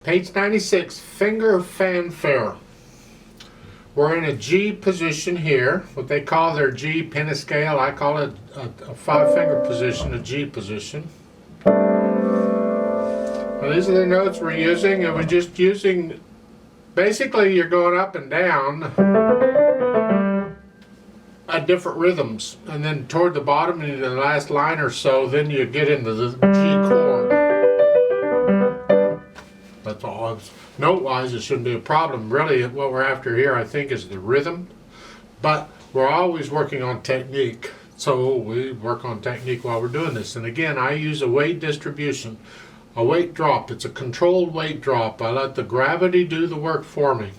Page 96, finger fanfare. We're in a G position here, what they call their G pentascale. I call it a five-finger position, a G position. Now, these are the notes we're using, and we're just using, basically you're going up and down at different rhythms. And then toward the bottom, in the last line or so, then you get into the G chord. That's all. Note-wise, it shouldn't be a problem. Really, what we're after here, I think, is the rhythm. But we're always working on technique. So we work on technique while we're doing this. And again, I use a weight distribution, a weight drop. It's a controlled weight drop. I let the gravity do the work for me.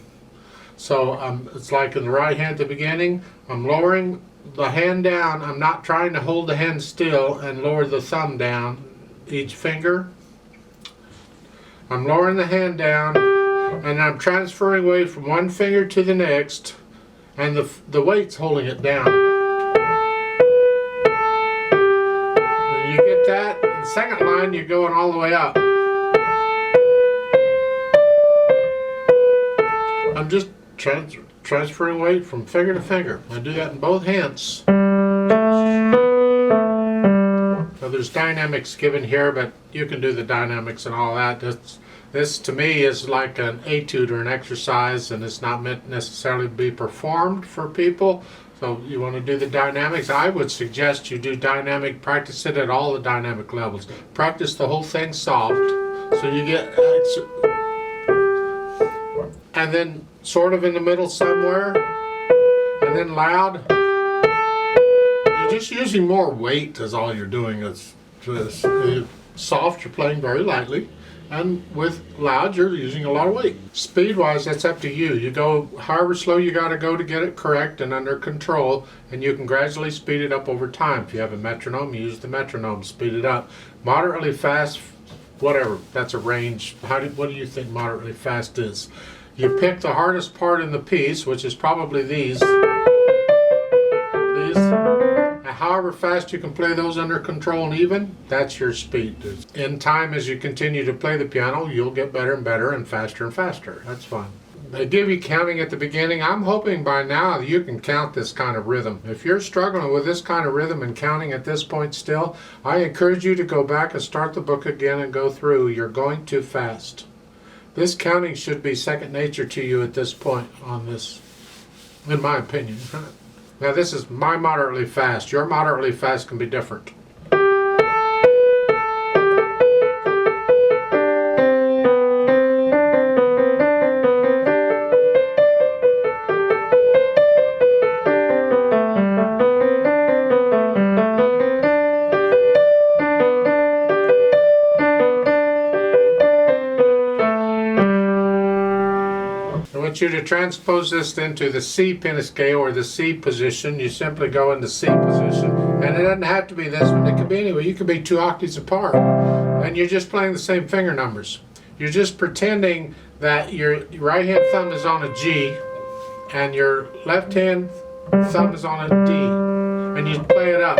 So it's like in the right hand at the beginning, I'm lowering the hand down. I'm not trying to hold the hand still and lower the thumb down each finger. I'm lowering the hand down and I'm transferring weight from one finger to the next, and the weight's holding it down. And you get that? In the second line, you're going all the way up. I'm just transferring weight from finger to finger. I do that in both hands. So there's dynamics given here, but you can do the dynamics and all that. This to me is like an etude or an exercise, and it's not meant necessarily to be performed for people. So you want to do the dynamics. I would suggest you do dynamic, practice it at all the dynamic levels. Practice the whole thing soft, so you get, and then sort of in the middle somewhere, and then loud. You're just using more weight is all you're doing. It's just soft, you're playing very lightly, and with loud, you're using a lot of weight. Speed-wise, that's up to you. You go however slow you got to go to get it correct and under control, and you can gradually speed it up over time. If you have a metronome, use the metronome, speed it up. Moderately fast, whatever, that's a range. What do you think moderately fast is? You pick the hardest part in the piece, which is probably these. However fast you can play those under control and even, that's your speed. In time, as you continue to play the piano, you'll get better and better and faster. That's fine. They give you counting at the beginning. I'm hoping by now you can count this kind of rhythm. If you're struggling with this kind of rhythm and counting at this point still, I encourage you to go back and start the book again and go through. You're going too fast. This counting should be second nature to you at this point on this, in my opinion. Now this is my moderately fast. Your moderately fast can be different. I want you to transpose this into the C pentascale or the C position. You simply go in the C position, and it doesn't have to be this one. It could be anyway. You could be 2 octaves apart, and you're just playing the same finger numbers. You're just pretending that your right hand thumb is on a G, and your left hand thumb is on a D, and you play it up.